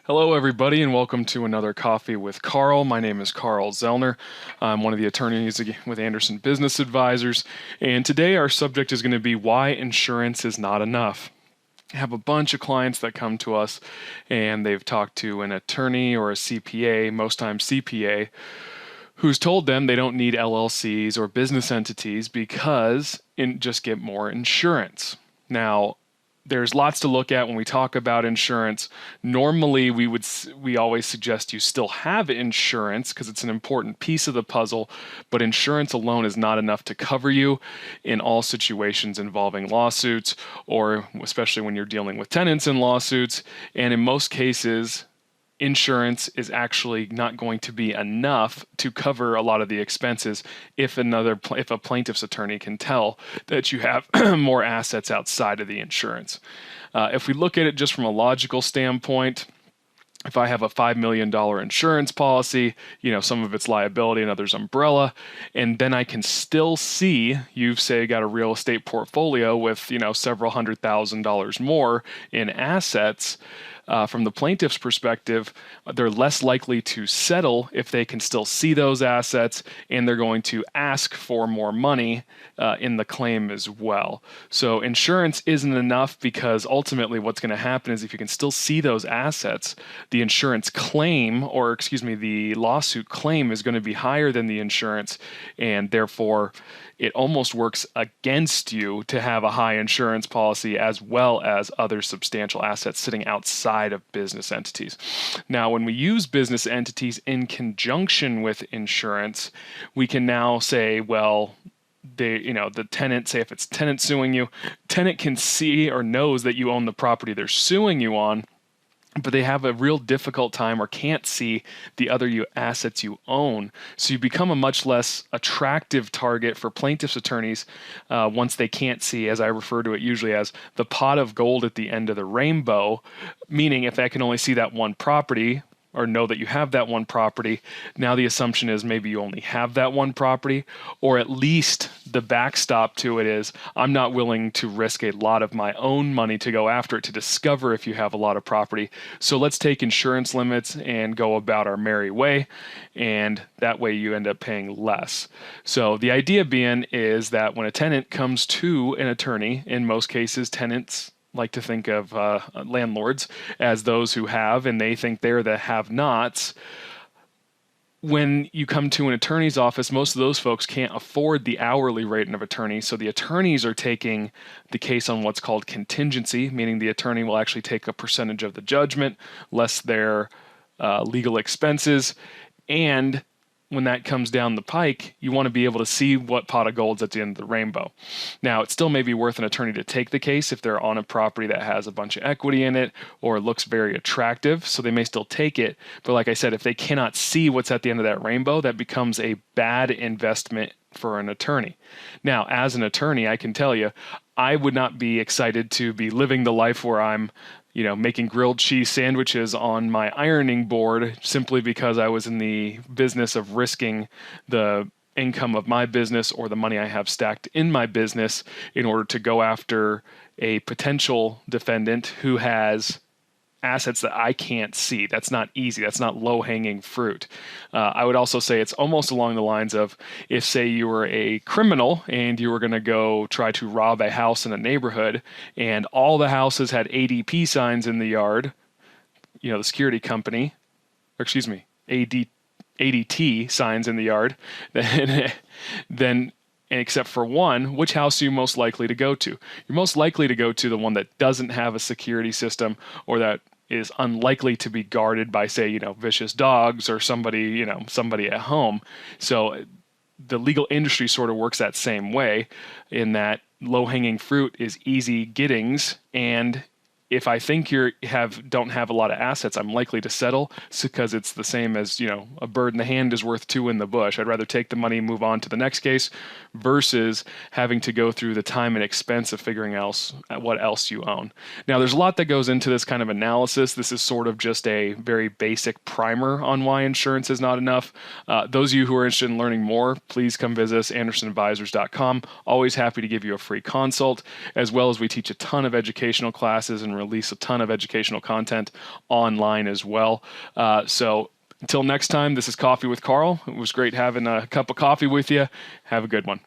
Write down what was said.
Hello, everybody, and welcome to another Coffee with Carl. My name is Carl Zoellner. I'm one of the attorneys with Anderson Business Advisors, and today our subject is going to be why insurance is not enough. I have a bunch of clients that come to us, and they've talked to an attorney or a CPA, most times CPA, who's told them they don't need LLCs or business entities because just get more insurance. Now, there's lots to look at when we talk about insurance. Normally, we always suggest you still have insurance because it's an important piece of the puzzle, but insurance alone is not enough to cover you in all situations involving lawsuits, or especially when you're dealing with tenants in lawsuits. And in most cases, insurance is actually not going to be enough to cover a lot of the expenses if a plaintiff's attorney can tell that you have more assets outside of the insurance. If we look at it just from a logical standpoint, if I have a $5 million insurance policy, some of it's liability and others umbrella, and then I can still see you've, say, got a real estate portfolio with, several $100,000 more in assets. From the plaintiff's perspective, they're less likely to settle if they can still see those assets, and they're going to ask for more money in the claim as well. So insurance isn't enough because ultimately what's going to happen is if you can still see those assets, the insurance claim, or the lawsuit claim is going to be higher than the insurance, and therefore it almost works against you to have a high insurance policy as well as other substantial assets sitting outside of business entities. Now, when we use business entities in conjunction with insurance, we can now say, well, the tenant, say if it's tenant suing you, tenant can see or knows that you own the property they're suing you on, but they have a real difficult time or can't see the other assets you own. So you become a much less attractive target for plaintiffs' attorneys once they can't see, as I refer to it usually as, the pot of gold at the end of the rainbow, meaning if I can only see that one property, or know that you have that one property, now the assumption is maybe you only have that one property, or at least the backstop to it is I'm not willing to risk a lot of my own money to go after it to discover if you have a lot of property. So let's take insurance limits and go about our merry way, and that way you end up paying less. So the idea being is that when a tenant comes to an attorney, in most cases tenants like to think of landlords as those who have, and they think they're the have-nots. When you come to an attorney's office, most of those folks can't afford the hourly rate of attorney, so the attorneys are taking the case on what's called contingency, meaning the attorney will actually take a percentage of the judgment, less their legal expenses, and when that comes down the pike, you want to be able to see what pot of gold's at the end of the rainbow. Now, it still may be worth an attorney to take the case if they're on a property that has a bunch of equity in it or looks very attractive, so they may still take it. But like I said, if they cannot see what's at the end of that rainbow, that becomes a bad investment for an attorney. Now, as an attorney, I can tell you, I would not be excited to be living the life where I'm making grilled cheese sandwiches on my ironing board simply because I was in the business of risking the income of my business or the money I have stacked in my business in order to go after a potential defendant who has assets that I can't see. That's not easy. That's not low-hanging fruit. I would also say it's almost along the lines of if, say, you were a criminal and you were going to go try to rob a house in a neighborhood and all the houses had ADP signs in the yard, the security company, or excuse me, ADT signs in the yard, then except for one, which house are you most likely to go to? You're most likely to go to the one that doesn't have a security system or that is unlikely to be guarded by, say, vicious dogs or somebody at home. So the legal industry sort of works that same way in that low-hanging fruit is easy gettings, and if I think don't have a lot of assets, I'm likely to settle because it's the same as, a bird in the hand is worth two in the bush. I'd rather take the money and move on to the next case versus having to go through the time and expense of figuring out what else you own. Now, there's a lot that goes into this kind of analysis. This is sort of just a very basic primer on why insurance is not enough. Those of you who are interested in learning more, please come visit us, andersonadvisors.com. Always happy to give you a free consult, as well as we teach a ton of educational classes and and release a ton of educational content online as well. So until next time, this is Coffee with Carl. It was great having a cup of coffee with you. Have a good one.